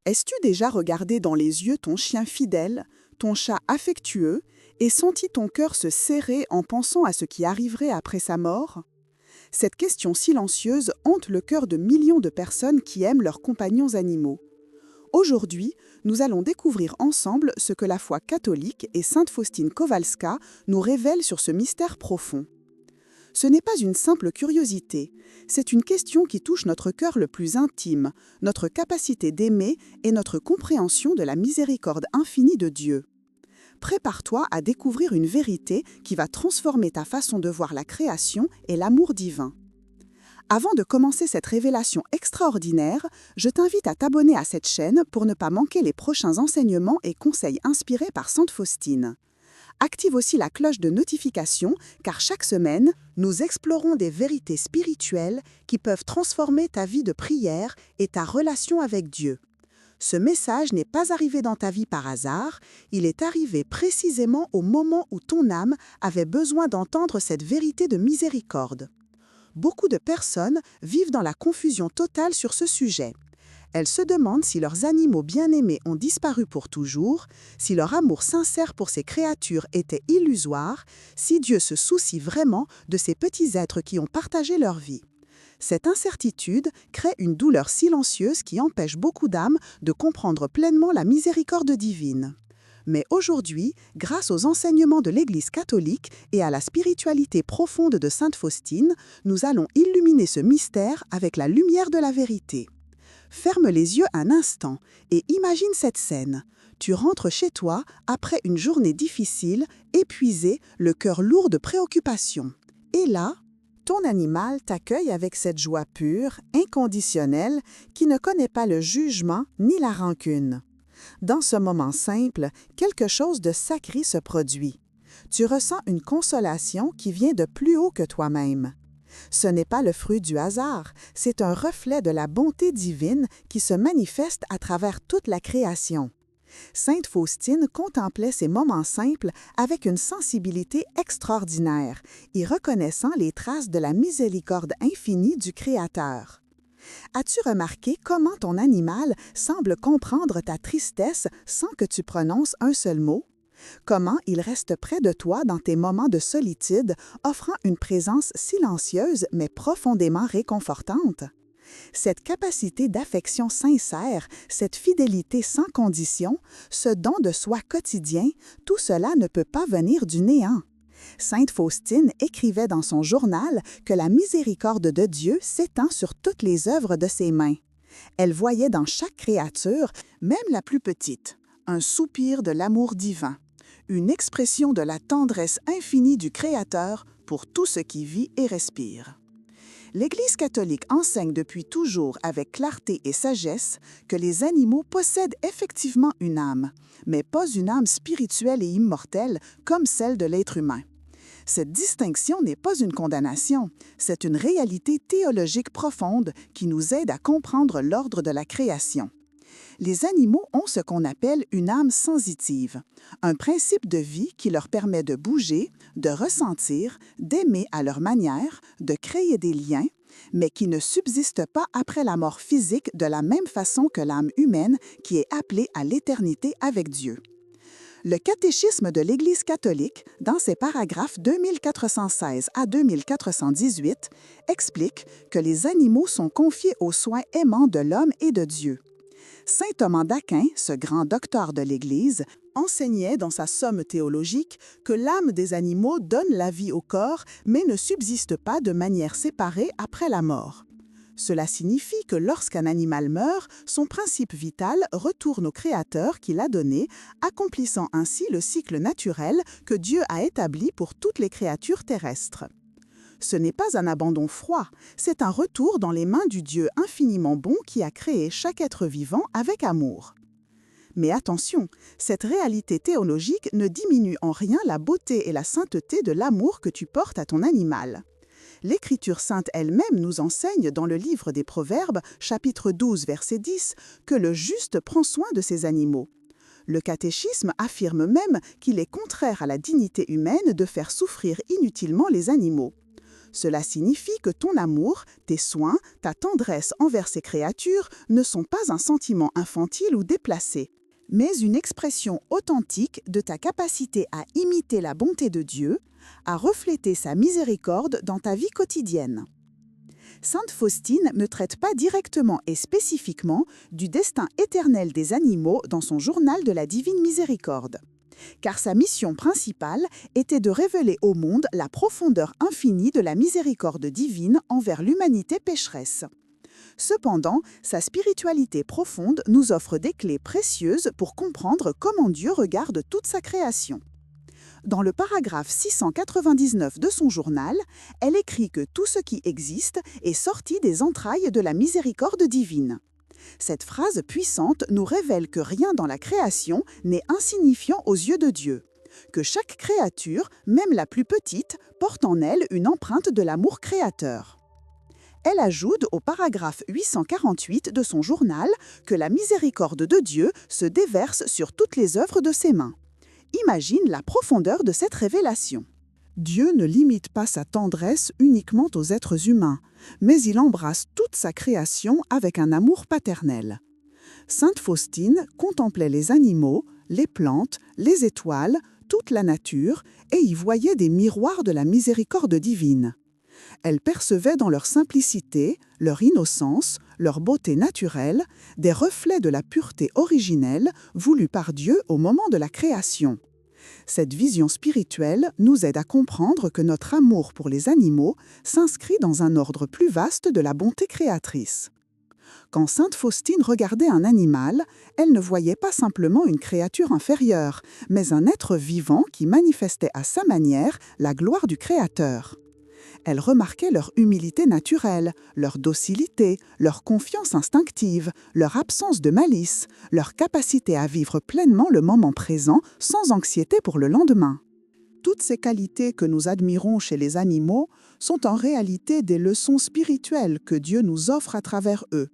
Est-ce-tu déjà regardé dans les yeux ton chien fidèle, ton chat affectueux, et senti ton cœur se serrer en pensant à ce qui arriverait après sa mort? Cette question silencieuse hante le cœur de millions de personnes qui aiment leurs compagnons animaux. Aujourd'hui, nous allons découvrir ensemble ce que la foi catholique et Sainte Faustine Kowalska nous révèlent sur ce mystère profond. Ce n'est pas une simple curiosité, c'est une question qui touche notre cœur le plus intime, notre capacité d'aimer et notre compréhension de la miséricorde infinie de Dieu. Prépare-toi à découvrir une vérité qui va transformer ta façon de voir la création et l'amour divin. Avant de commencer cette révélation extraordinaire, je t'invite à t'abonner à cette chaîne pour ne pas manquer les prochains enseignements et conseils inspirés par Sainte Faustine. Active aussi la cloche de notification car chaque semaine, nous explorons des vérités spirituelles qui peuvent transformer ta vie de prière et ta relation avec Dieu. Ce message n'est pas arrivé dans ta vie par hasard, il est arrivé précisément au moment où ton âme avait besoin d'entendre cette vérité de miséricorde. Beaucoup de personnes vivent dans la confusion totale sur ce sujet. Elles se demandent si leurs animaux bien-aimés ont disparu pour toujours, si leur amour sincère pour ces créatures était illusoire, si Dieu se soucie vraiment de ces petits êtres qui ont partagé leur vie. Cette incertitude crée une douleur silencieuse qui empêche beaucoup d'âmes de comprendre pleinement la miséricorde divine. Mais aujourd'hui, grâce aux enseignements de l'Église catholique et à la spiritualité profonde de Sainte Faustine, nous allons illuminer ce mystère avec la lumière de la vérité. Ferme les yeux un instant et imagine cette scène. Tu rentres chez toi après une journée difficile, épuisé, le cœur lourd de préoccupations. Et là, ton animal t'accueille avec cette joie pure, inconditionnelle, qui ne connaît pas le jugement ni la rancune. Dans ce moment simple, quelque chose de sacré se produit. Tu ressens une consolation qui vient de plus haut que toi-même. Ce n'est pas le fruit du hasard, c'est un reflet de la bonté divine qui se manifeste à travers toute la création. Sainte Faustine contemplait ces moments simples avec une sensibilité extraordinaire, y reconnaissant les traces de la miséricorde infinie du Créateur. As-tu remarqué comment ton animal semble comprendre ta tristesse sans que tu prononces un seul mot? Comment il reste près de toi dans tes moments de solitude, offrant une présence silencieuse mais profondément réconfortante? Cette capacité d'affection sincère, cette fidélité sans condition, ce don de soi quotidien, tout cela ne peut pas venir du néant. Sainte Faustine écrivait dans son journal que la miséricorde de Dieu s'étend sur toutes les œuvres de ses mains. Elle voyait dans chaque créature, même la plus petite, un soupir de l'amour divin, une expression de la tendresse infinie du Créateur pour tout ce qui vit et respire. L'Église catholique enseigne depuis toujours avec clarté et sagesse que les animaux possèdent effectivement une âme, mais pas une âme spirituelle et immortelle comme celle de l'être humain. Cette distinction n'est pas une condamnation, c'est une réalité théologique profonde qui nous aide à comprendre l'ordre de la création. Les animaux ont ce qu'on appelle une âme sensitive, un principe de vie qui leur permet de bouger, de ressentir, d'aimer à leur manière, de créer des liens, mais qui ne subsiste pas après la mort physique de la même façon que l'âme humaine qui est appelée à l'éternité avec Dieu. Le catéchisme de l'Église catholique, dans ses paragraphes 2416 à 2418, explique que les animaux sont confiés aux soins aimants de l'homme et de Dieu. Saint Thomas d'Aquin, ce grand docteur de l'Église, enseignait dans sa somme théologique que l'âme des animaux donne la vie au corps, mais ne subsiste pas de manière séparée après la mort. Cela signifie que lorsqu'un animal meurt, son principe vital retourne au Créateur qui l'a donné, accomplissant ainsi le cycle naturel que Dieu a établi pour toutes les créatures terrestres. Ce n'est pas un abandon froid, c'est un retour dans les mains du Dieu infiniment bon qui a créé chaque être vivant avec amour. Mais attention, cette réalité théologique ne diminue en rien la beauté et la sainteté de l'amour que tu portes à ton animal. L'Écriture sainte elle-même nous enseigne dans le livre des Proverbes, chapitre 12, verset 10, que le juste prend soin de ses animaux. Le catéchisme affirme même qu'il est contraire à la dignité humaine de faire souffrir inutilement les animaux. Cela signifie que ton amour, tes soins, ta tendresse envers ces créatures ne sont pas un sentiment infantile ou déplacé, mais une expression authentique de ta capacité à imiter la bonté de Dieu, à refléter sa miséricorde dans ta vie quotidienne. Sainte Faustine ne traite pas directement et spécifiquement du destin éternel des animaux dans son journal de la Divine Miséricorde, car sa mission principale était de révéler au monde la profondeur infinie de la miséricorde divine envers l'humanité pécheresse. Cependant, sa spiritualité profonde nous offre des clés précieuses pour comprendre comment Dieu regarde toute sa création. Dans le paragraphe 699 de son journal, elle écrit que tout ce qui existe est sorti des entrailles de la miséricorde divine. Cette phrase puissante nous révèle que rien dans la création n'est insignifiant aux yeux de Dieu, que chaque créature, même la plus petite, porte en elle une empreinte de l'amour créateur. Elle ajoute au paragraphe 848 de son journal que la miséricorde de Dieu se déverse sur toutes les œuvres de ses mains. Imagine la profondeur de cette révélation. Dieu ne limite pas sa tendresse uniquement aux êtres humains, mais il embrasse toute sa création avec un amour paternel. Sainte Faustine contemplait les animaux, les plantes, les étoiles, toute la nature, et y voyait des miroirs de la miséricorde divine. Elle percevait dans leur simplicité, leur innocence, leur beauté naturelle, des reflets de la pureté originelle voulue par Dieu au moment de la création. Cette vision spirituelle nous aide à comprendre que notre amour pour les animaux s'inscrit dans un ordre plus vaste de la bonté créatrice. Quand Sainte Faustine regardait un animal, elle ne voyait pas simplement une créature inférieure, mais un être vivant qui manifestait à sa manière la gloire du Créateur. Elle remarquait leur humilité naturelle, leur docilité, leur confiance instinctive, leur absence de malice, leur capacité à vivre pleinement le moment présent sans anxiété pour le lendemain. Toutes ces qualités que nous admirons chez les animaux sont en réalité des leçons spirituelles que Dieu nous offre à travers eux.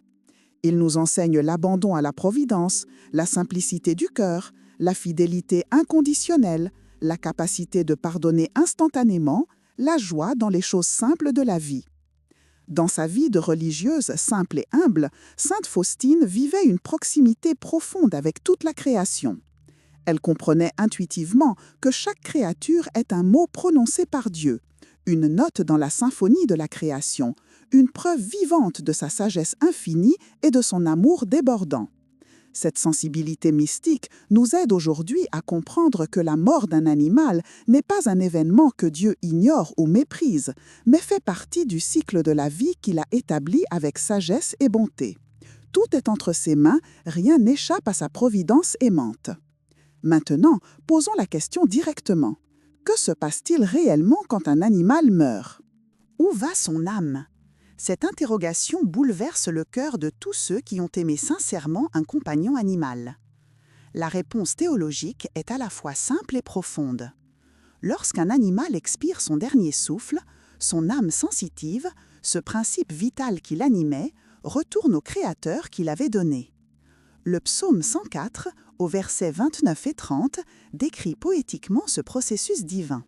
Il nous enseigne l'abandon à la providence, la simplicité du cœur, la fidélité inconditionnelle, la capacité de pardonner instantanément, la joie dans les choses simples de la vie. Dans sa vie de religieuse simple et humble, Sainte Faustine vivait une proximité profonde avec toute la création. Elle comprenait intuitivement que chaque créature est un mot prononcé par Dieu, une note dans la symphonie de la création, une preuve vivante de sa sagesse infinie et de son amour débordant. Cette sensibilité mystique nous aide aujourd'hui à comprendre que la mort d'un animal n'est pas un événement que Dieu ignore ou méprise, mais fait partie du cycle de la vie qu'il a établi avec sagesse et bonté. Tout est entre ses mains, rien n'échappe à sa providence aimante. Maintenant, posons la question directement. Que se passe-t-il réellement quand un animal meurt? Où va son âme? Cette interrogation bouleverse le cœur de tous ceux qui ont aimé sincèrement un compagnon animal. La réponse théologique est à la fois simple et profonde. Lorsqu'un animal expire son dernier souffle, son âme sensitive, ce principe vital qui l'animait, retourne au Créateur qui l'avait donné. Le psaume 104, au versets 29 et 30, décrit poétiquement ce processus divin.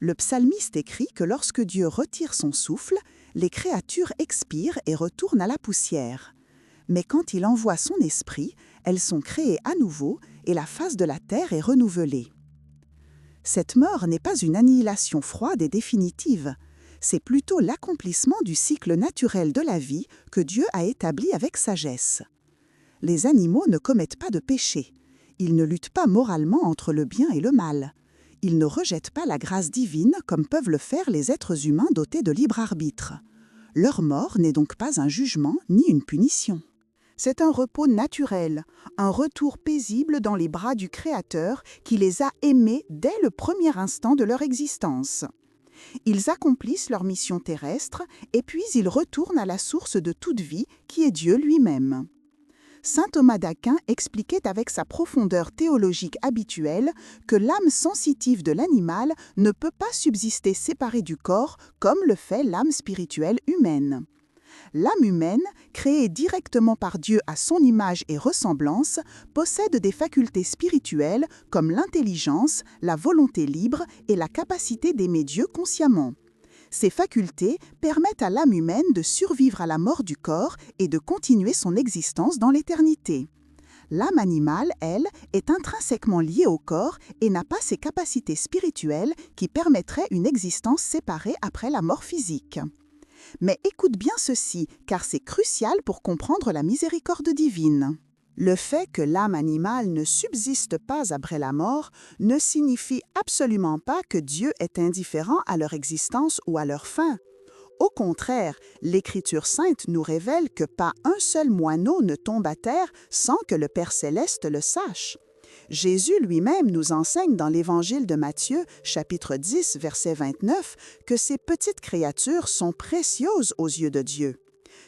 Le psalmiste écrit que lorsque Dieu retire son souffle, les créatures expirent et retournent à la poussière. Mais quand il envoie son esprit, elles sont créées à nouveau et la face de la terre est renouvelée. Cette mort n'est pas une annihilation froide et définitive, c'est plutôt l'accomplissement du cycle naturel de la vie que Dieu a établi avec sagesse. Les animaux ne commettent pas de péché, ils ne luttent pas moralement entre le bien et le mal. Ils ne rejettent pas la grâce divine comme peuvent le faire les êtres humains dotés de libre arbitre. Leur mort n'est donc pas un jugement ni une punition. C'est un repos naturel, un retour paisible dans les bras du Créateur qui les a aimés dès le premier instant de leur existence. Ils accomplissent leur mission terrestre et puis ils retournent à la source de toute vie qui est Dieu lui-même. Saint Thomas d'Aquin expliquait avec sa profondeur théologique habituelle que l'âme sensitive de l'animal ne peut pas subsister séparée du corps comme le fait l'âme spirituelle humaine. L'âme humaine, créée directement par Dieu à son image et ressemblance, possède des facultés spirituelles comme l'intelligence, la volonté libre et la capacité d'aimer Dieu consciemment. Ces facultés permettent à l'âme humaine de survivre à la mort du corps et de continuer son existence dans l'éternité. L'âme animale, elle, est intrinsèquement liée au corps et n'a pas ces capacités spirituelles qui permettraient une existence séparée après la mort physique. Mais écoute bien ceci, car c'est crucial pour comprendre la miséricorde divine. Le fait que l'âme animale ne subsiste pas après la mort ne signifie absolument pas que Dieu est indifférent à leur existence ou à leur fin. Au contraire, l'Écriture sainte nous révèle que pas un seul moineau ne tombe à terre sans que le Père céleste le sache. Jésus lui-même nous enseigne dans l'Évangile de Matthieu, chapitre 10, verset 29, que ces petites créatures sont précieuses aux yeux de Dieu.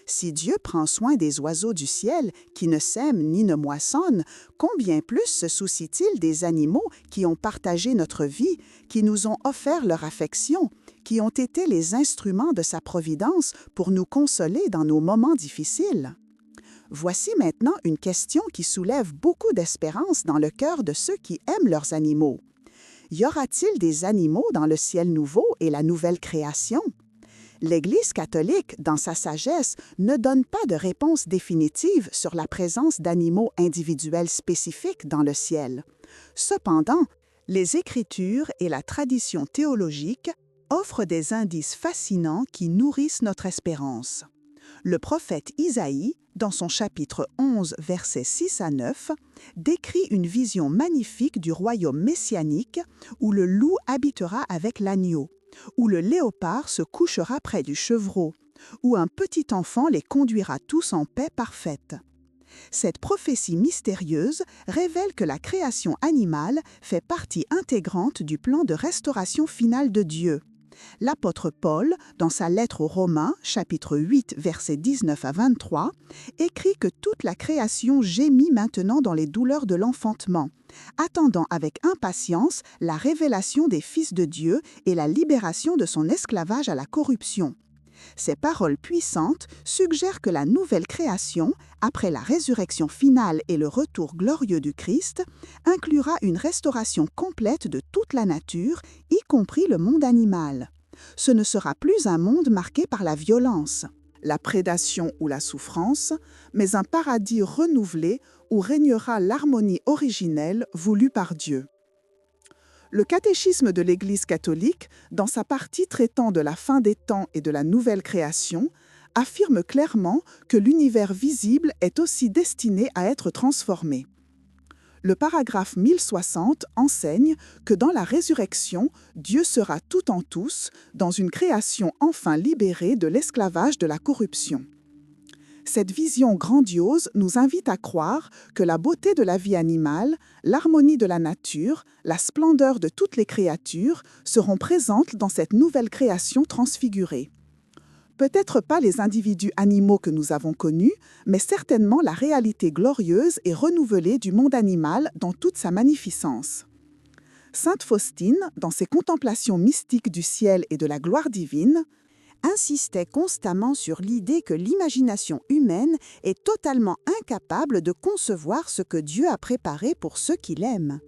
Si Dieu prend soin des oiseaux du ciel, qui ne sèment ni ne moissonnent, combien plus se soucie-t-il des animaux qui ont partagé notre vie, qui nous ont offert leur affection, qui ont été les instruments de sa providence pour nous consoler dans nos moments difficiles? Voici maintenant une question qui soulève beaucoup d'espérance dans le cœur de ceux qui aiment leurs animaux. Y aura-t-il des animaux dans le ciel nouveau et la nouvelle création? L'Église catholique, dans sa sagesse, ne donne pas de réponse définitive sur la présence d'animaux individuels spécifiques dans le ciel. Cependant, les Écritures et la tradition théologique offrent des indices fascinants qui nourrissent notre espérance. Le prophète Isaïe, dans son chapitre 11, versets 6 à 9, décrit une vision magnifique du royaume messianique où le loup habitera avec l'agneau, où le léopard se couchera près du chevreau, où un petit enfant les conduira tous en paix parfaite. Cette prophétie mystérieuse révèle que la création animale fait partie intégrante du plan de restauration finale de Dieu. L'apôtre Paul, dans sa lettre aux Romains, chapitre 8, versets 19 à 23, écrit que toute la création gémit maintenant dans les douleurs de l'enfantement, attendant avec impatience la révélation des fils de Dieu et la libération de son esclavage à la corruption. Ces paroles puissantes suggèrent que la nouvelle création, après la résurrection finale et le retour glorieux du Christ, inclura une restauration complète de toute la nature, y compris le monde animal. Ce ne sera plus un monde marqué par la violence, la prédation ou la souffrance, mais un paradis renouvelé où régnera l'harmonie originelle voulue par Dieu. Le catéchisme de l'Église catholique, dans sa partie traitant de la fin des temps et de la nouvelle création, affirme clairement que l'univers visible est aussi destiné à être transformé. Le paragraphe 1060 enseigne que dans la résurrection, Dieu sera tout en tous, dans une création enfin libérée de l'esclavage de la corruption. Cette vision grandiose nous invite à croire que la beauté de la vie animale, l'harmonie de la nature, la splendeur de toutes les créatures seront présentes dans cette nouvelle création transfigurée. Peut-être pas les individus animaux que nous avons connus, mais certainement la réalité glorieuse et renouvelée du monde animal dans toute sa magnificence. Sainte Faustine, dans ses contemplations mystiques du ciel et de la gloire divine, insistait constamment sur l'idée que l'imagination humaine est totalement incapable de concevoir ce que Dieu a préparé pour ceux qui l'aiment.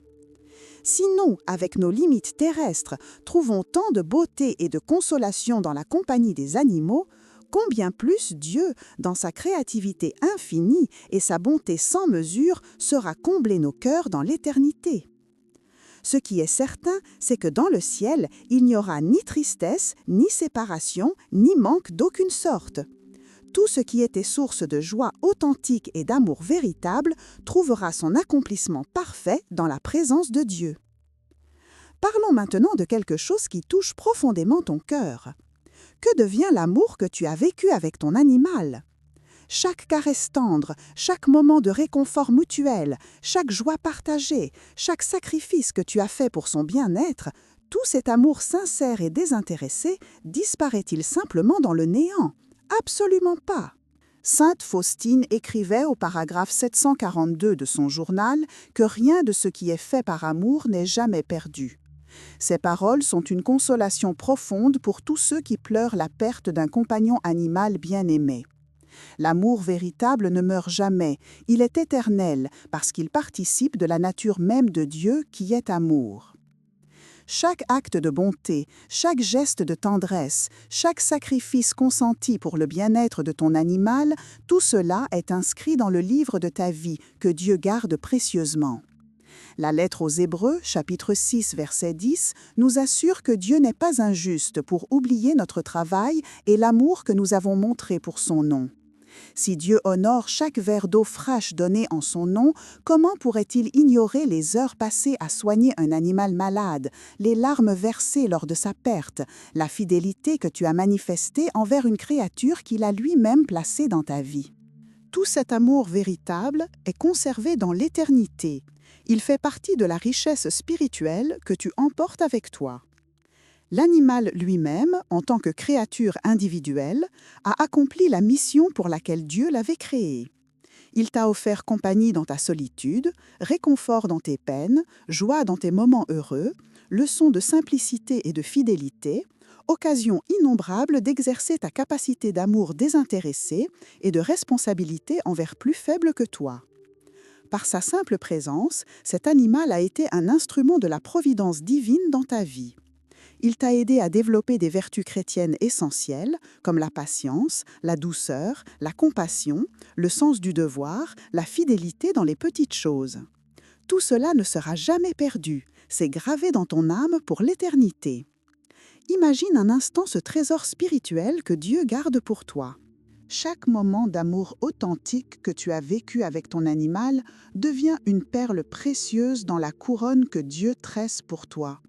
Si nous, avec nos limites terrestres, trouvons tant de beauté et de consolation dans la compagnie des animaux, combien plus Dieu, dans sa créativité infinie et sa bonté sans mesure, saura combler nos cœurs dans l'éternité. Ce qui est certain, c'est que dans le ciel, il n'y aura ni tristesse, ni séparation, ni manque d'aucune sorte. Tout ce qui était source de joie authentique et d'amour véritable trouvera son accomplissement parfait dans la présence de Dieu. Parlons maintenant de quelque chose qui touche profondément ton cœur. Que devient l'amour que tu as vécu avec ton animal ? Chaque caresse tendre, chaque moment de réconfort mutuel, chaque joie partagée, chaque sacrifice que tu as fait pour son bien-être, tout cet amour sincère et désintéressé disparaît-il simplement dans le néant ? Absolument pas. Sainte Faustine écrivait au paragraphe 742 de son journal que rien de ce qui est fait par amour n'est jamais perdu. Ces paroles sont une consolation profonde pour tous ceux qui pleurent la perte d'un compagnon animal bien-aimé. L'amour véritable ne meurt jamais, il est éternel parce qu'il participe de la nature même de Dieu qui est amour. Chaque acte de bonté, chaque geste de tendresse, chaque sacrifice consenti pour le bien-être de ton animal, tout cela est inscrit dans le livre de ta vie que Dieu garde précieusement. La lettre aux Hébreux, chapitre 6, verset 10, nous assure que Dieu n'est pas injuste pour oublier notre travail et l'amour que nous avons montré pour son nom. Si Dieu honore chaque verre d'eau fraîche donné en son nom, comment pourrait-il ignorer les heures passées à soigner un animal malade, les larmes versées lors de sa perte, la fidélité que tu as manifestée envers une créature qu'il a lui-même placée dans ta vie? Tout cet amour véritable est conservé dans l'éternité. Il fait partie de la richesse spirituelle que tu emportes avec toi. L'animal lui-même, en tant que créature individuelle, a accompli la mission pour laquelle Dieu l'avait créé. Il t'a offert compagnie dans ta solitude, réconfort dans tes peines, joie dans tes moments heureux, leçons de simplicité et de fidélité, occasion innombrable d'exercer ta capacité d'amour désintéressé et de responsabilité envers plus faibles que toi. Par sa simple présence, cet animal a été un instrument de la providence divine dans ta vie. Il t'a aidé à développer des vertus chrétiennes essentielles comme la patience, la douceur, la compassion, le sens du devoir, la fidélité dans les petites choses. Tout cela ne sera jamais perdu, c'est gravé dans ton âme pour l'éternité. Imagine un instant ce trésor spirituel que Dieu garde pour toi. Chaque moment d'amour authentique que tu as vécu avec ton animal devient une perle précieuse dans la couronne que Dieu tresse pour toi.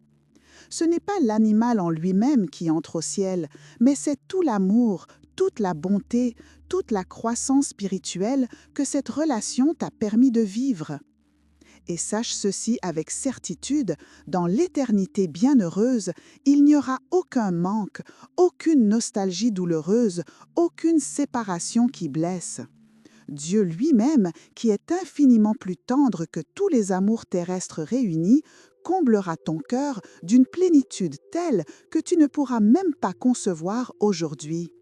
Ce n'est pas l'animal en lui-même qui entre au ciel, mais c'est tout l'amour, toute la bonté, toute la croissance spirituelle que cette relation t'a permis de vivre. Et sache ceci avec certitude, dans l'éternité bienheureuse, il n'y aura aucun manque, aucune nostalgie douloureuse, aucune séparation qui blesse. Dieu lui-même, qui est infiniment plus tendre que tous les amours terrestres réunis, comblera ton cœur d'une plénitude telle que tu ne pourras même pas concevoir aujourd'hui.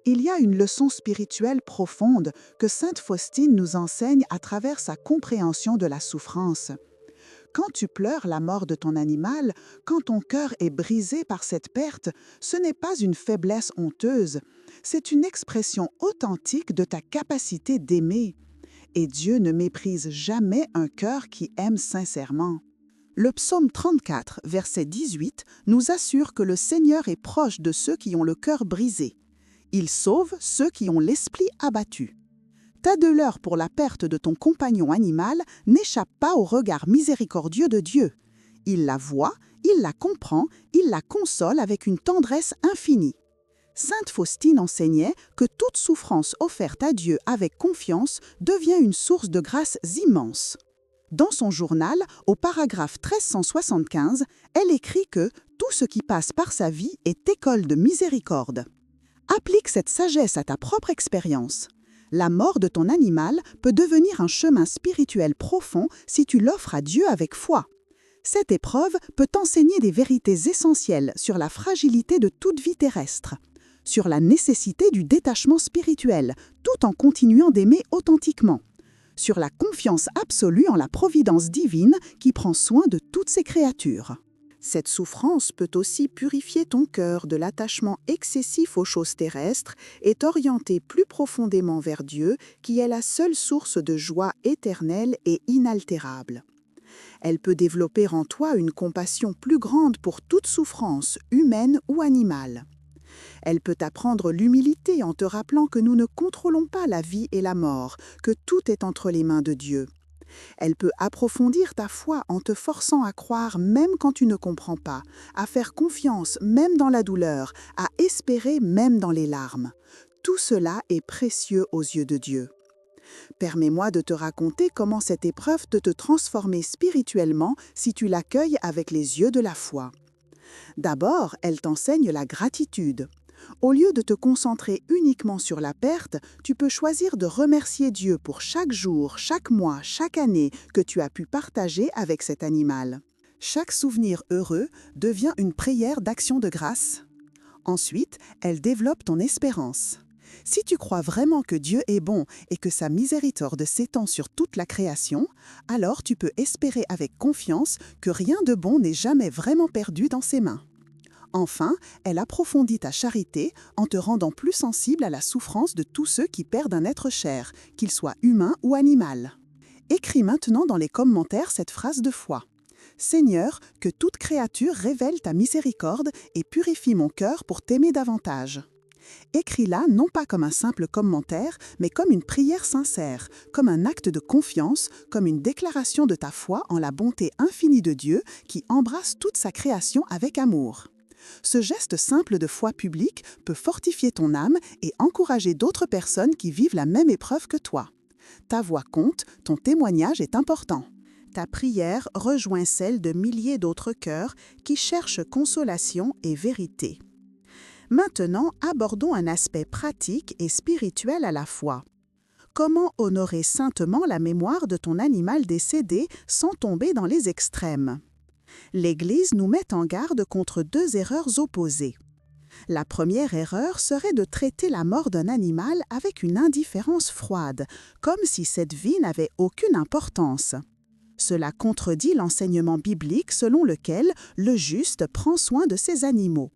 Il y a une leçon spirituelle profonde que sainte Faustine nous enseigne à travers sa compréhension de la souffrance. Quand tu pleures la mort de ton animal, quand ton cœur est brisé par cette perte, ce n'est pas une faiblesse honteuse, c'est une expression authentique de ta capacité d'aimer. Et Dieu ne méprise jamais un cœur qui aime sincèrement. Le psaume 34, verset 18, nous assure que le Seigneur est proche de ceux qui ont le cœur brisé. Il sauve ceux qui ont l'esprit abattu. Ta douleur pour la perte de ton compagnon animal n'échappe pas au regard miséricordieux de Dieu. Il la voit, il la comprend, il la console avec une tendresse infinie. Sainte Faustine enseignait que toute souffrance offerte à Dieu avec confiance devient une source de grâces immenses. Dans son journal, au paragraphe 1375, elle écrit que tout ce qui passe par sa vie est école de miséricorde. Applique cette sagesse à ta propre expérience. La mort de ton animal peut devenir un chemin spirituel profond si tu l'offres à Dieu avec foi. Cette épreuve peut t'enseigner des vérités essentielles sur la fragilité de toute vie terrestre, sur la nécessité du détachement spirituel, tout en continuant d'aimer authentiquement, sur la confiance absolue en la providence divine qui prend soin de toutes ses créatures. Cette souffrance peut aussi purifier ton cœur de l'attachement excessif aux choses terrestres et t'orienter plus profondément vers Dieu, qui est la seule source de joie éternelle et inaltérable. Elle peut développer en toi une compassion plus grande pour toute souffrance, humaine ou animale. Elle peut t'apprendre l'humilité en te rappelant que nous ne contrôlons pas la vie et la mort, que tout est entre les mains de Dieu. Elle peut approfondir ta foi en te forçant à croire même quand tu ne comprends pas, à faire confiance même dans la douleur, à espérer même dans les larmes. Tout cela est précieux aux yeux de Dieu. Permets-moi de te raconter comment cette épreuve peut te transformer spirituellement si tu l'accueilles avec les yeux de la foi. D'abord, elle t'enseigne la gratitude. Au lieu de te concentrer uniquement sur la perte, tu peux choisir de remercier Dieu pour chaque jour, chaque mois, chaque année que tu as pu partager avec cet animal. Chaque souvenir heureux devient une prière d'action de grâce. Ensuite, elle développe ton espérance. Si tu crois vraiment que Dieu est bon et que sa miséricorde s'étend sur toute la création, alors tu peux espérer avec confiance que rien de bon n'est jamais vraiment perdu dans ses mains. Enfin, elle approfondit ta charité en te rendant plus sensible à la souffrance de tous ceux qui perdent un être cher, qu'il soit humain ou animal. Écris maintenant dans les commentaires cette phrase de foi. Seigneur, que toute créature révèle ta miséricorde et purifie mon cœur pour t'aimer davantage. Écris-la non pas comme un simple commentaire, mais comme une prière sincère, comme un acte de confiance, comme une déclaration de ta foi en la bonté infinie de Dieu qui embrasse toute sa création avec amour. Ce geste simple de foi publique peut fortifier ton âme et encourager d'autres personnes qui vivent la même épreuve que toi. Ta voix compte, ton témoignage est important. Ta prière rejoint celle de milliers d'autres cœurs qui cherchent consolation et vérité. Maintenant, abordons un aspect pratique et spirituel à la fois. Comment honorer saintement la mémoire de ton animal décédé sans tomber dans les extrêmes? L'Église nous met en garde contre deux erreurs opposées. La première erreur serait de traiter la mort d'un animal avec une indifférence froide, comme si cette vie n'avait aucune importance. Cela contredit l'enseignement biblique selon lequel le juste prend soin de ses animaux.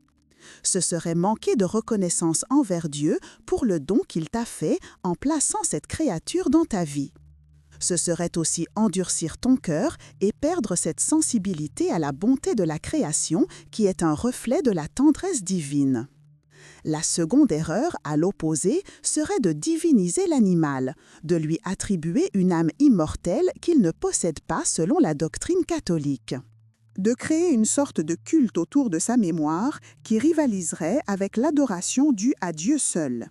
Ce serait manquer de reconnaissance envers Dieu pour le don qu'il t'a fait en plaçant cette créature dans ta vie. Ce serait aussi endurcir ton cœur et perdre cette sensibilité à la bonté de la création qui est un reflet de la tendresse divine. La seconde erreur, à l'opposé, serait de diviniser l'animal, de lui attribuer une âme immortelle qu'il ne possède pas selon la doctrine catholique. De créer une sorte de culte autour de sa mémoire qui rivaliserait avec l'adoration due à Dieu seul.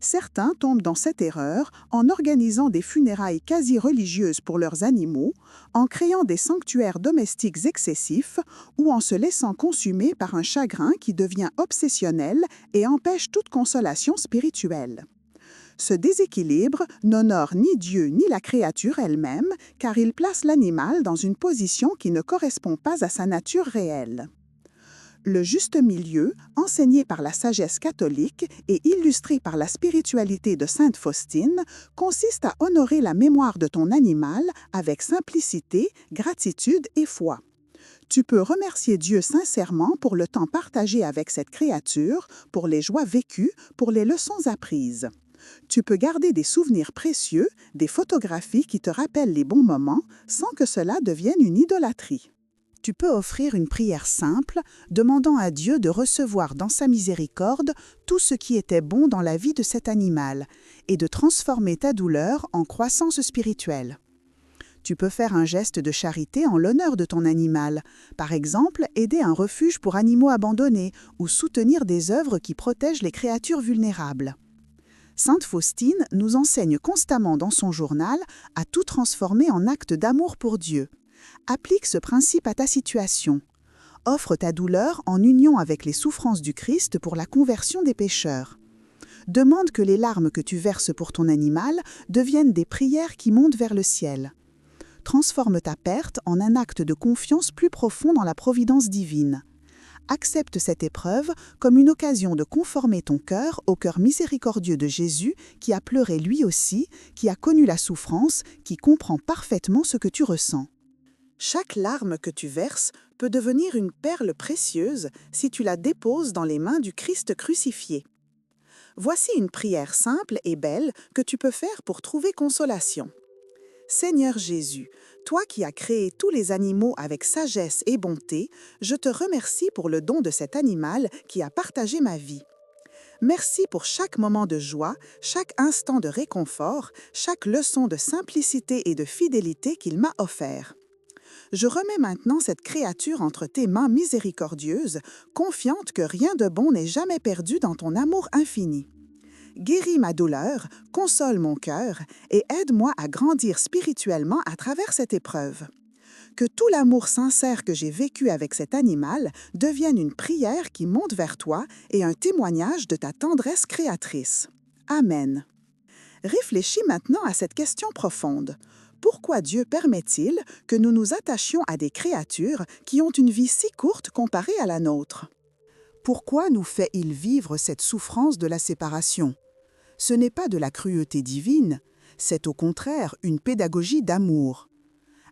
Certains tombent dans cette erreur en organisant des funérailles quasi religieuses pour leurs animaux, en créant des sanctuaires domestiques excessifs ou en se laissant consumer par un chagrin qui devient obsessionnel et empêche toute consolation spirituelle. Ce déséquilibre n'honore ni Dieu ni la créature elle-même, car il place l'animal dans une position qui ne correspond pas à sa nature réelle. Le juste milieu, enseigné par la sagesse catholique et illustré par la spiritualité de Sainte Faustine, consiste à honorer la mémoire de ton animal avec simplicité, gratitude et foi. Tu peux remercier Dieu sincèrement pour le temps partagé avec cette créature, pour les joies vécues, pour les leçons apprises. Tu peux garder des souvenirs précieux, des photographies qui te rappellent les bons moments, sans que cela devienne une idolâtrie. Tu peux offrir une prière simple, demandant à Dieu de recevoir dans sa miséricorde tout ce qui était bon dans la vie de cet animal et de transformer ta douleur en croissance spirituelle. Tu peux faire un geste de charité en l'honneur de ton animal, par exemple aider un refuge pour animaux abandonnés ou soutenir des œuvres qui protègent les créatures vulnérables. Sainte Faustine nous enseigne constamment dans son journal à tout transformer en acte d'amour pour Dieu. Applique ce principe à ta situation. Offre ta douleur en union avec les souffrances du Christ pour la conversion des pécheurs. Demande que les larmes que tu verses pour ton animal deviennent des prières qui montent vers le ciel. Transforme ta perte en un acte de confiance plus profond dans la providence divine. Accepte cette épreuve comme une occasion de conformer ton cœur au cœur miséricordieux de Jésus qui a pleuré lui aussi, qui a connu la souffrance, qui comprend parfaitement ce que tu ressens. Chaque larme que tu verses peut devenir une perle précieuse si tu la déposes dans les mains du Christ crucifié. Voici une prière simple et belle que tu peux faire pour trouver consolation. Seigneur Jésus, toi qui as créé tous les animaux avec sagesse et bonté, je te remercie pour le don de cet animal qui a partagé ma vie. Merci pour chaque moment de joie, chaque instant de réconfort, chaque leçon de simplicité et de fidélité qu'il m'a offert. Je remets maintenant cette créature entre tes mains miséricordieuses, confiante que rien de bon n'est jamais perdu dans ton amour infini. Guéris ma douleur, console mon cœur et aide-moi à grandir spirituellement à travers cette épreuve. Que tout l'amour sincère que j'ai vécu avec cet animal devienne une prière qui monte vers toi et un témoignage de ta tendresse créatrice. Amen. Réfléchis maintenant à cette question profonde. Pourquoi Dieu permet-il que nous nous attachions à des créatures qui ont une vie si courte comparée à la nôtre? Pourquoi nous fait-il vivre cette souffrance de la séparation? Ce n'est pas de la cruauté divine, c'est au contraire une pédagogie d'amour.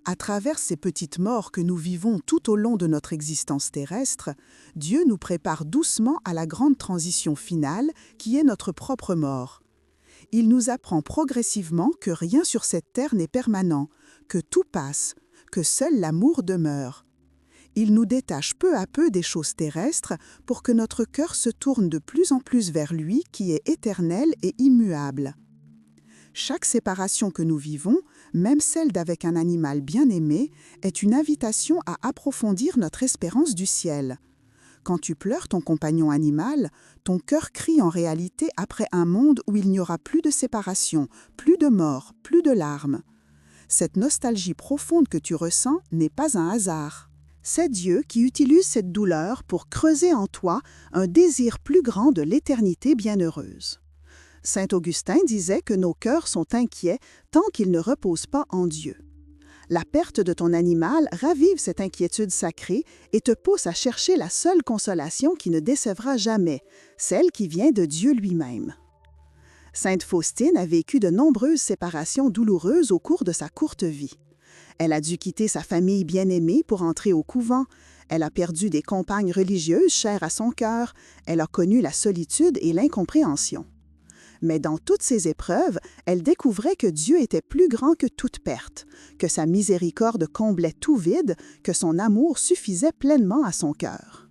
À travers ces petites morts que nous vivons tout au long de notre existence terrestre, Dieu nous prépare doucement à la grande transition finale qui est notre propre mort. Il nous apprend progressivement que rien sur cette terre n'est permanent, que tout passe, que seul l'amour demeure. Il nous détache peu à peu des choses terrestres pour que notre cœur se tourne de plus en plus vers lui qui est éternel et immuable. Chaque séparation que nous vivons, même celle d'avec un animal bien-aimé, est une invitation à approfondir notre espérance du ciel. Quand tu pleures ton compagnon animal, ton cœur crie en réalité après un monde où il n'y aura plus de séparation, plus de mort, plus de larmes. Cette nostalgie profonde que tu ressens n'est pas un hasard. C'est Dieu qui utilise cette douleur pour creuser en toi un désir plus grand de l'éternité bienheureuse. Saint Augustin disait que nos cœurs sont inquiets tant qu'ils ne reposent pas en Dieu. La perte de ton animal ravive cette inquiétude sacrée et te pousse à chercher la seule consolation qui ne décevra jamais, celle qui vient de Dieu lui-même. Sainte Faustine a vécu de nombreuses séparations douloureuses au cours de sa courte vie. Elle a dû quitter sa famille bien-aimée pour entrer au couvent, elle a perdu des compagnes religieuses chères à son cœur, elle a connu la solitude et l'incompréhension. Mais dans toutes ces épreuves, elle découvrait que Dieu était plus grand que toute perte, que sa miséricorde comblait tout vide, que son amour suffisait pleinement à son cœur.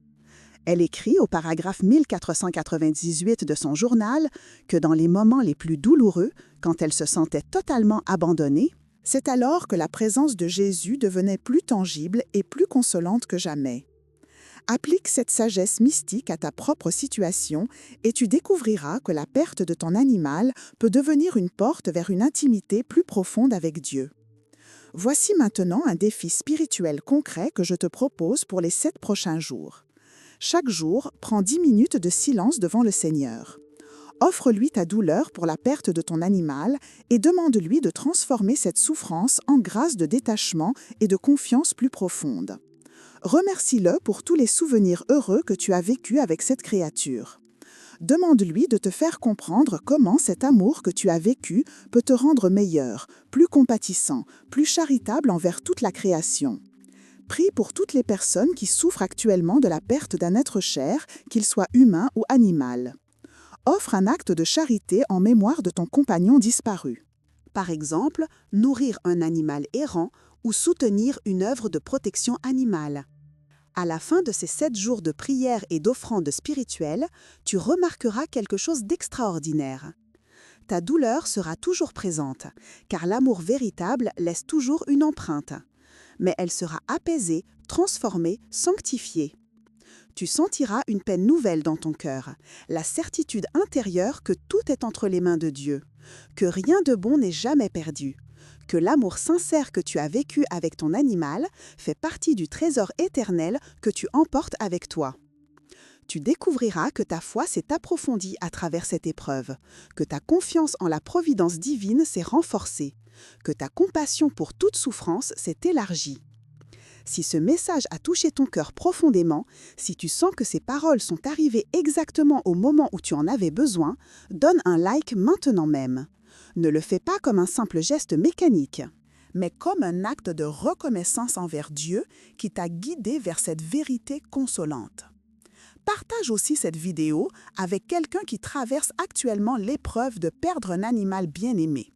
Elle écrit au paragraphe 1498 de son journal que dans les moments les plus douloureux, quand elle se sentait totalement abandonnée, c'est alors que la présence de Jésus devenait plus tangible et plus consolante que jamais. Applique cette sagesse mystique à ta propre situation et tu découvriras que la perte de ton animal peut devenir une porte vers une intimité plus profonde avec Dieu. Voici maintenant un défi spirituel concret que je te propose pour les 7 prochains jours. Chaque jour, prends 10 minutes de silence devant le Seigneur. Offre-lui ta douleur pour la perte de ton animal et demande-lui de transformer cette souffrance en grâce de détachement et de confiance plus profonde. Remercie-le pour tous les souvenirs heureux que tu as vécus avec cette créature. Demande-lui de te faire comprendre comment cet amour que tu as vécu peut te rendre meilleur, plus compatissant, plus charitable envers toute la création. Prie pour toutes les personnes qui souffrent actuellement de la perte d'un être cher, qu'il soit humain ou animal. Offre un acte de charité en mémoire de ton compagnon disparu. Par exemple, nourrir un animal errant ou soutenir une œuvre de protection animale. À la fin de ces 7 jours de prière et d'offrande spirituelle, tu remarqueras quelque chose d'extraordinaire. Ta douleur sera toujours présente, car l'amour véritable laisse toujours une empreinte. Mais elle sera apaisée, transformée, sanctifiée. Tu sentiras une paix nouvelle dans ton cœur, la certitude intérieure que tout est entre les mains de Dieu, que rien de bon n'est jamais perdu, que l'amour sincère que tu as vécu avec ton animal fait partie du trésor éternel que tu emportes avec toi. Tu découvriras que ta foi s'est approfondie à travers cette épreuve, que ta confiance en la providence divine s'est renforcée, que ta compassion pour toute souffrance s'est élargie. Si ce message a touché ton cœur profondément, si tu sens que ces paroles sont arrivées exactement au moment où tu en avais besoin, donne un like maintenant même. Ne le fais pas comme un simple geste mécanique, mais comme un acte de reconnaissance envers Dieu qui t'a guidé vers cette vérité consolante. Partage aussi cette vidéo avec quelqu'un qui traverse actuellement l'épreuve de perdre un animal bien-aimé,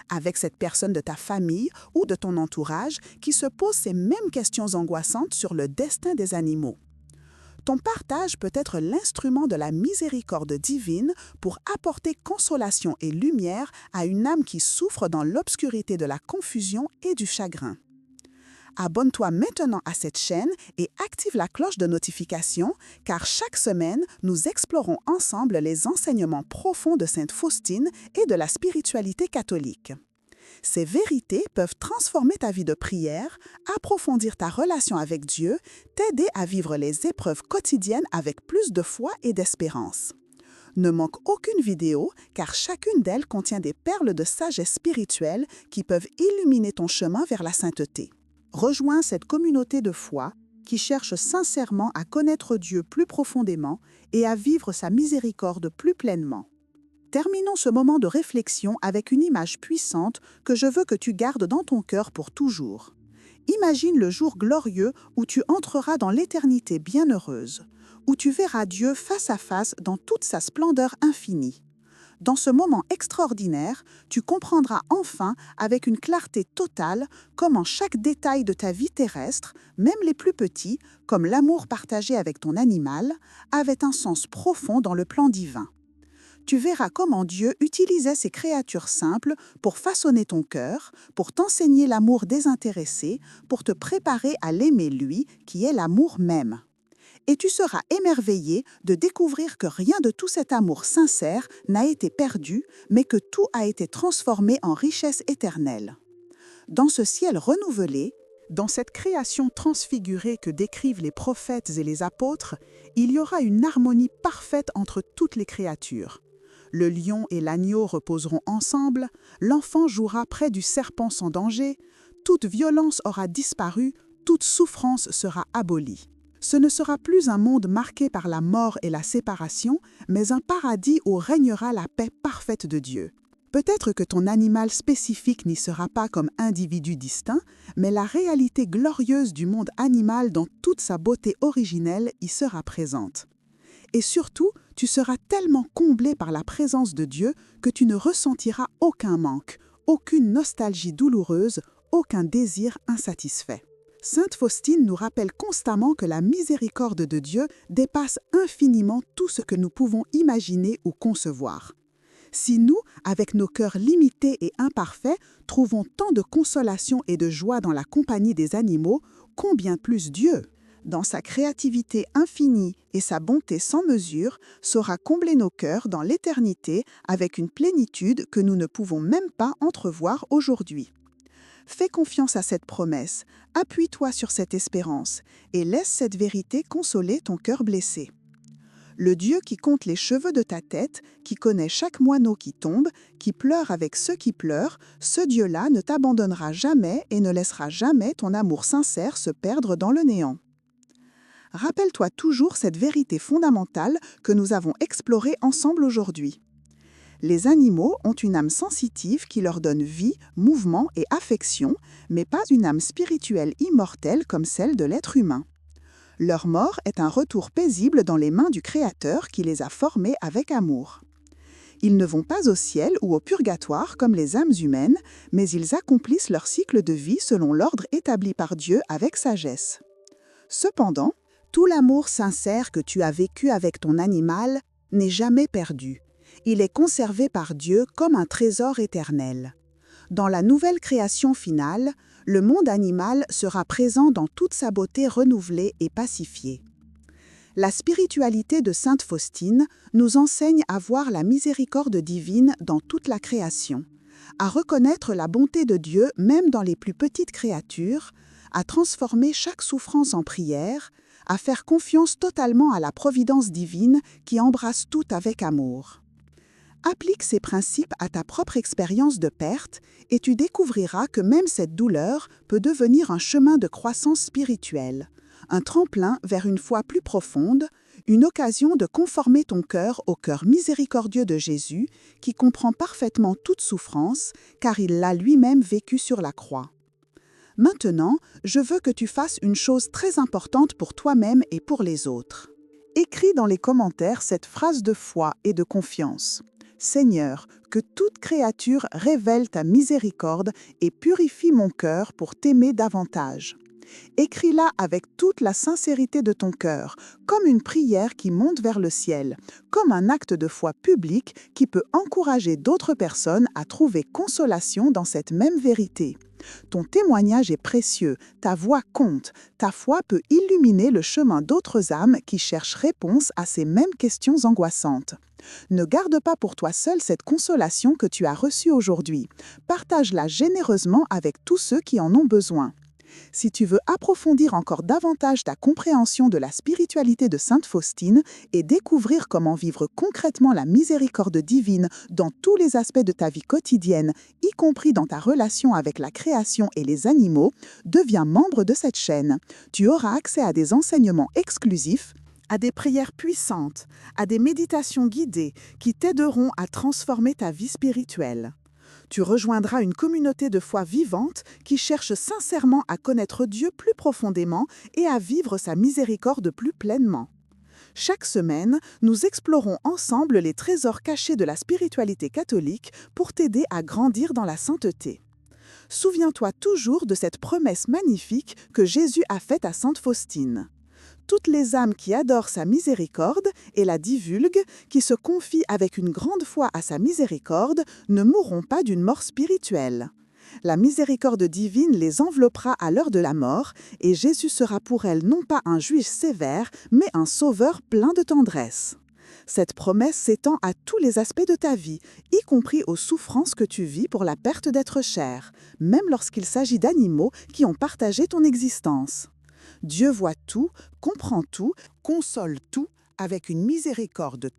avec cette personne de ta famille ou de ton entourage qui se pose ces mêmes questions angoissantes sur le destin des animaux. Ton partage peut être l'instrument de la miséricorde divine pour apporter consolation et lumière à une âme qui souffre dans l'obscurité de la confusion et du chagrin. Abonne-toi maintenant à cette chaîne et active la cloche de notification, car chaque semaine, nous explorons ensemble les enseignements profonds de Sainte Faustine et de la spiritualité catholique. Ces vérités peuvent transformer ta vie de prière, approfondir ta relation avec Dieu, t'aider à vivre les épreuves quotidiennes avec plus de foi et d'espérance. Ne manque aucune vidéo, car chacune d'elles contient des perles de sagesse spirituelle qui peuvent illuminer ton chemin vers la sainteté. Rejoins cette communauté de foi qui cherche sincèrement à connaître Dieu plus profondément et à vivre sa miséricorde plus pleinement. Terminons ce moment de réflexion avec une image puissante que je veux que tu gardes dans ton cœur pour toujours. Imagine le jour glorieux où tu entreras dans l'éternité bienheureuse, où tu verras Dieu face à face dans toute sa splendeur infinie. Dans ce moment extraordinaire, tu comprendras enfin avec une clarté totale comment chaque détail de ta vie terrestre, même les plus petits, comme l'amour partagé avec ton animal, avait un sens profond dans le plan divin. Tu verras comment Dieu utilisait ces créatures simples pour façonner ton cœur, pour t'enseigner l'amour désintéressé, pour te préparer à l'aimer lui, qui est l'amour même. Et tu seras émerveillé de découvrir que rien de tout cet amour sincère n'a été perdu, mais que tout a été transformé en richesse éternelle. Dans ce ciel renouvelé, dans cette création transfigurée que décrivent les prophètes et les apôtres, il y aura une harmonie parfaite entre toutes les créatures. Le lion et l'agneau reposeront ensemble, l'enfant jouera près du serpent sans danger, toute violence aura disparu, toute souffrance sera abolie. Ce ne sera plus un monde marqué par la mort et la séparation, mais un paradis où régnera la paix parfaite de Dieu. Peut-être que ton animal spécifique n'y sera pas comme individu distinct, mais la réalité glorieuse du monde animal dans toute sa beauté originelle y sera présente. Et surtout, tu seras tellement comblé par la présence de Dieu que tu ne ressentiras aucun manque, aucune nostalgie douloureuse, aucun désir insatisfait. Sainte Faustine nous rappelle constamment que la miséricorde de Dieu dépasse infiniment tout ce que nous pouvons imaginer ou concevoir. Si nous, avec nos cœurs limités et imparfaits, trouvons tant de consolation et de joie dans la compagnie des animaux, combien plus Dieu, dans sa créativité infinie et sa bonté sans mesure, saura combler nos cœurs dans l'éternité avec une plénitude que nous ne pouvons même pas entrevoir aujourd'hui. Fais confiance à cette promesse, appuie-toi sur cette espérance et laisse cette vérité consoler ton cœur blessé. Le Dieu qui compte les cheveux de ta tête, qui connaît chaque moineau qui tombe, qui pleure avec ceux qui pleurent, ce Dieu-là ne t'abandonnera jamais et ne laissera jamais ton amour sincère se perdre dans le néant. Rappelle-toi toujours cette vérité fondamentale que nous avons explorée ensemble aujourd'hui. Les animaux ont une âme sensitive qui leur donne vie, mouvement et affection, mais pas une âme spirituelle immortelle comme celle de l'être humain. Leur mort est un retour paisible dans les mains du Créateur qui les a formés avec amour. Ils ne vont pas au ciel ou au purgatoire comme les âmes humaines, mais ils accomplissent leur cycle de vie selon l'ordre établi par Dieu avec sagesse. Cependant, tout l'amour sincère que tu as vécu avec ton animal n'est jamais perdu. Il est conservé par Dieu comme un trésor éternel. Dans la nouvelle création finale, le monde animal sera présent dans toute sa beauté renouvelée et pacifiée. La spiritualité de Sainte Faustine nous enseigne à voir la miséricorde divine dans toute la création, à reconnaître la bonté de Dieu même dans les plus petites créatures, à transformer chaque souffrance en prière, à faire confiance totalement à la providence divine qui embrasse tout avec amour. Applique ces principes à ta propre expérience de perte et tu découvriras que même cette douleur peut devenir un chemin de croissance spirituelle, un tremplin vers une foi plus profonde, une occasion de conformer ton cœur au cœur miséricordieux de Jésus qui comprend parfaitement toute souffrance car il l'a lui-même vécu sur la croix. Maintenant, je veux que tu fasses une chose très importante pour toi-même et pour les autres. Écris dans les commentaires cette phrase de foi et de confiance. Seigneur, que toute créature révèle ta miséricorde et purifie mon cœur pour t'aimer davantage. Écris-la avec toute la sincérité de ton cœur, comme une prière qui monte vers le ciel, comme un acte de foi public qui peut encourager d'autres personnes à trouver consolation dans cette même vérité. Ton témoignage est précieux, ta voix compte, ta foi peut illuminer le chemin d'autres âmes qui cherchent réponse à ces mêmes questions angoissantes. Ne garde pas pour toi seul cette consolation que tu as reçue aujourd'hui. Partage-la généreusement avec tous ceux qui en ont besoin. Si tu veux approfondir encore davantage ta compréhension de la spiritualité de Sainte Faustine et découvrir comment vivre concrètement la miséricorde divine dans tous les aspects de ta vie quotidienne, y compris dans ta relation avec la création et les animaux, deviens membre de cette chaîne. Tu auras accès à des enseignements exclusifs, à des prières puissantes, à des méditations guidées qui t'aideront à transformer ta vie spirituelle. Tu rejoindras une communauté de foi vivante qui cherche sincèrement à connaître Dieu plus profondément et à vivre sa miséricorde plus pleinement. Chaque semaine, nous explorons ensemble les trésors cachés de la spiritualité catholique pour t'aider à grandir dans la sainteté. Souviens-toi toujours de cette promesse magnifique que Jésus a faite à Sainte Faustine. Toutes les âmes qui adorent sa miséricorde et la divulguent, qui se confient avec une grande foi à sa miséricorde, ne mourront pas d'une mort spirituelle. La miséricorde divine les enveloppera à l'heure de la mort, et Jésus sera pour elles non pas un juge sévère, mais un sauveur plein de tendresse. Cette promesse s'étend à tous les aspects de ta vie, y compris aux souffrances que tu vis pour la perte d'être cher, même lorsqu'il s'agit d'animaux qui ont partagé ton existence. Dieu voit tout, comprend tout, console tout, avec une miséricorde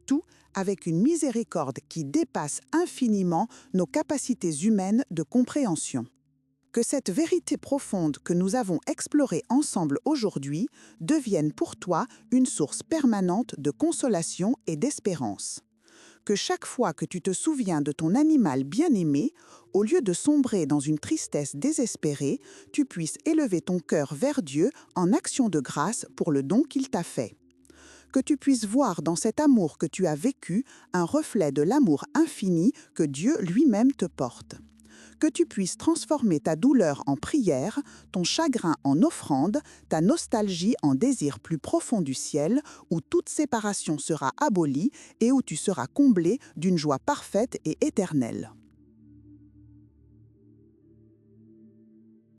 qui dépasse infiniment nos capacités humaines de compréhension. Que cette vérité profonde que nous avons explorée ensemble aujourd'hui devienne pour toi une source permanente de consolation et d'espérance. Que chaque fois que tu te souviens de ton animal bien-aimé, au lieu de sombrer dans une tristesse désespérée, tu puisses élever ton cœur vers Dieu en action de grâce pour le don qu'il t'a fait. Que tu puisses voir dans cet amour que tu as vécu un reflet de l'amour infini que Dieu lui-même te porte. Que tu puisses transformer ta douleur en prière, ton chagrin en offrande, ta nostalgie en désir plus profond du ciel, où toute séparation sera abolie et où tu seras comblé d'une joie parfaite et éternelle.